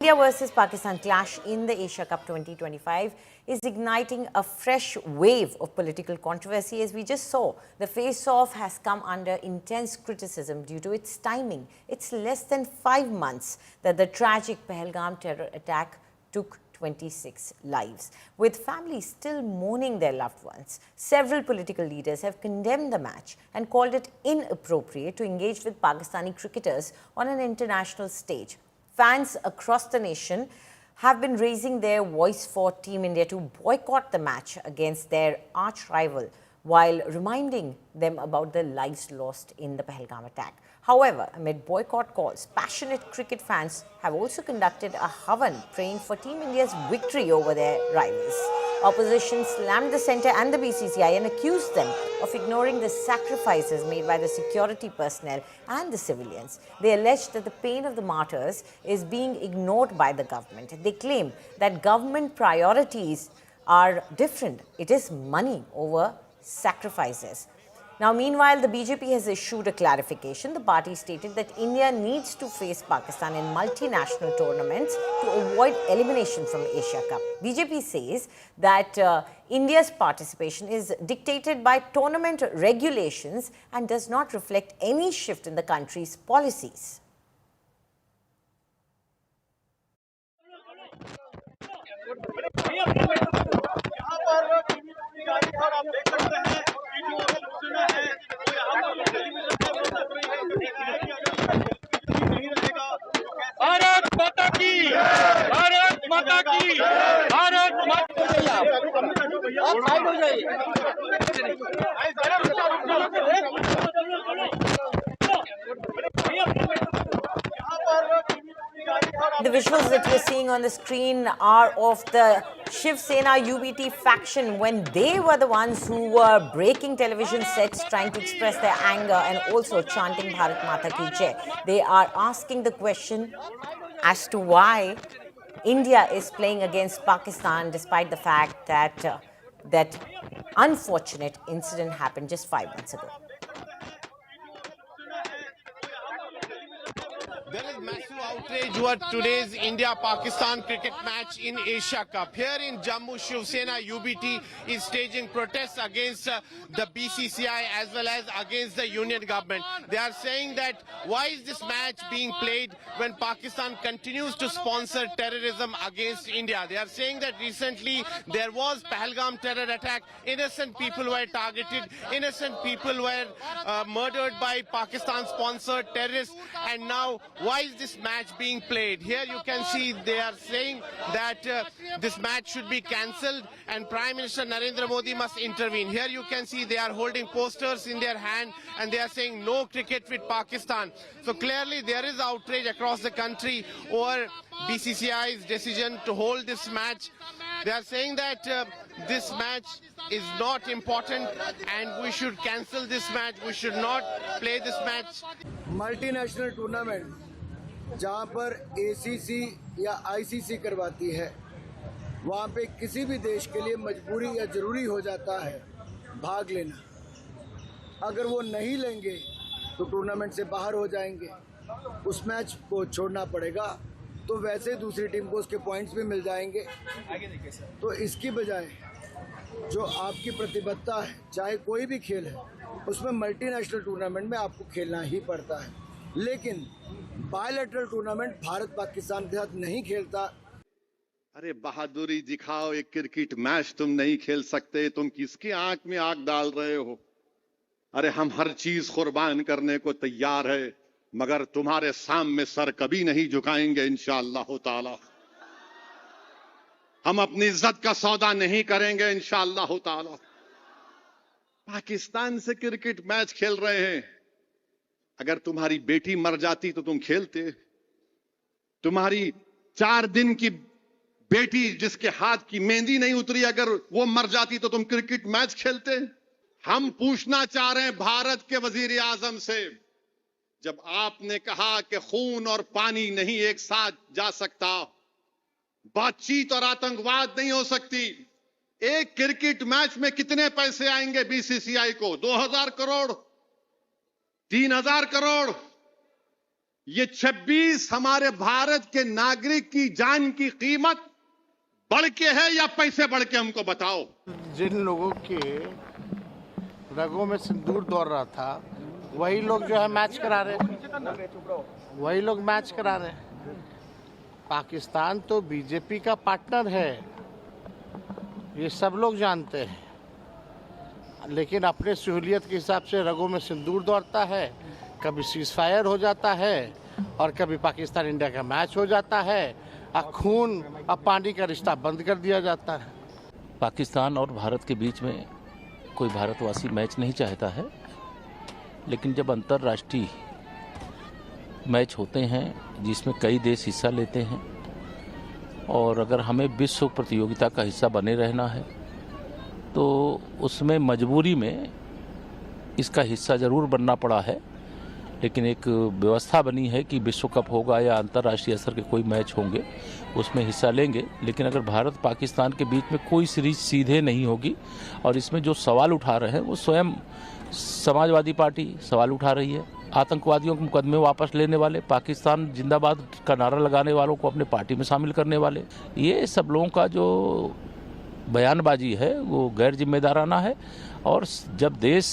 India versus Pakistan clash in the Asia Cup 2025 is igniting a fresh wave of political controversy. As we just saw, the face-off has come under intense criticism due to its timing. It's less than 5 months that the tragic Pahalgam terror attack took 26 lives. With families still mourning their loved ones, several political leaders have condemned the match and called it inappropriate to engage with Pakistani cricketers on an international stage. Fans across the nation have been raising their voice for Team India to boycott the match against their arch rival while reminding them about the lives lost in the Pahalgam attack. However, amid boycott calls, passionate cricket fans have also conducted a Havan praying for Team India's victory over their rivals. Opposition slammed the centre and the BCCI and accused them of ignoring the sacrifices made by the security personnel and the civilians. They alleged that the pain of the martyrs is being ignored by the government. They claim that government priorities are different. It is money over sacrifices. Now, meanwhile, the BJP has issued a clarification. The party stated that India needs to face Pakistan in multinational tournaments to avoid elimination from Asia Cup. BJP says that India's participation is dictated by tournament regulations and does not reflect any shift in the country's policies. Bharat माता की, भारत माता की, भारत माता The visuals that you're seeing on the screen are of the Shiv Sena UBT faction when they were the ones who were breaking television sets trying to express their anger and also chanting Bharat Mata Ki Jai. They are asking the question as to why India is playing against Pakistan despite the fact that that unfortunate incident happened just 5 months ago. There is massive outrage over today's India-Pakistan cricket match in Asia Cup. Here in Jammu, Shiv Sena UBT is staging protests against the BCCI as well as against the union government. They are saying that why is this match being played when Pakistan continues to sponsor terrorism against India? They are saying that recently there was Pahalgam terror attack. Innocent people were targeted. Innocent people were murdered by Pakistan-sponsored terrorists. And now, why is this match being played? Here you can see they are saying that this match should be cancelled and Prime Minister Narendra Modi must intervene. Here you can see they are holding posters in their hand and they are saying no cricket with Pakistan. So clearly there is outrage across the country over BCCI's decision to hold this match. They are saying that this match is not important and we should cancel this match. We should not play this match. Multinational tournament जहां पर ACC या ICC करवाती है वहां पे किसी भी देश के लिए मजबूरी या ज़रूरी हो जाता है भाग लेना। अगर वो नहीं लेंगे तो टूर्नामेंट से बाहर हो जाएंगे, उस मैच को छोड़ना पड़ेगा। तो वैसे दूसरी टीम को उसके पॉइंट्स भी मिल जाएंगे। तो इसकी बजाय जो आपकी प्रतिबद्धता है, चाहे कोई भी खेल है, उसमें मल्टीनेशनल टूर्नामेंट में आपको खेलना ही पड़ता है। लेकिन बायलैटरल टूर्नामेंट भारत पाकिस्तान के साथ नहीं खेलता। अरे बहादुरी दिखाओ, एक क्रिकेट मैच तुम नहीं खेल सकते, तुम किसकी आंख में आग डाल रहे हो? अरे हम हर चीज कुर्बान करने को तैयार है, मगर तुम्हारे सामने सर कभी नहीं झुकाएंगे इंशाअल्लाह ताला। हम अपनी इज्जत का सौदा नहीं करेंगे इंशाअल्लाह ताला। पाकिस्तान से क्रिकेट मैच खेल रहे हैं। अगर तुम्हारी बेटी मर जाती तो तुम खेलते? तुम्हारी 4 दिन की बेटी जिसके हाथ की मेहंदी नहीं उतरी, अगर वो मर जाती तो तुम क्रिकेट मैच खेलते? हम पूछना चाह रहे हैं भारत के वजीर आजम से, जब आपने कहा कि खून और पानी नहीं एक साथ जा सकता, बातचीत और आतंकवाद नहीं हो सकती, एक क्रिकेट मैच में कितने पैसे आएंगे बीसीसीआई को? 2000 करोड़, 3000 करोड़, ये 26 हमारे भारत के नागरिक की जान की कीमत बढ़ के है या पैसे बढ़ के, हमको बताओ। जिन लोगों के रगों में सिंदूर दौड़ रहा था वही लोग जो है मैच करा रहे पाकिस्तान तो बीजेपी का पार्टनर है, ये सब लोग जानते हैं, लेकिन अपने सहूलियत के हिसाब से रगों में सिंदूर दौड़ता है। कभी सीज फायर हो जाता है और कभी पाकिस्तान इंडिया का मैच हो जाता है। खून और पानी का रिश्ता बंद कर दिया जाता है। पाकिस्तान और भारत के बीच में कोई भारतवासी मैच नहीं चाहता है, लेकिन जब अंतर्राष्ट्रीय मैच होते हैं जिसमें कई देश हिस्सा लेते हैं और अगर हमें विश्व प्रतियोगिता का हिस्सा बने रहना है तो उसमें मजबूरी में इसका हिस्सा ज़रूर बनना पड़ा है। लेकिन एक व्यवस्था बनी है कि विश्व कप होगा या अंतर्राष्ट्रीय स्तर के कोई मैच होंगे उसमें हिस्सा लेंगे। लेकिन अगर भारत पाकिस्तान के बीच में कोई सीरीज सीधे नहीं होगी और इसमें जो सवाल उठा रहे हैं वो स्वयं समाजवादी पार्टी सवाल उठा रही है, आतंकवादियों के मुकदमे वापस लेने वाले, पाकिस्तान जिंदाबाद का नारा लगाने वालों को अपने पार्टी में शामिल करने वाले, ये सब लोगों का जो बयानबाजी है वो गैर जिम्मेदाराना है। और जब देश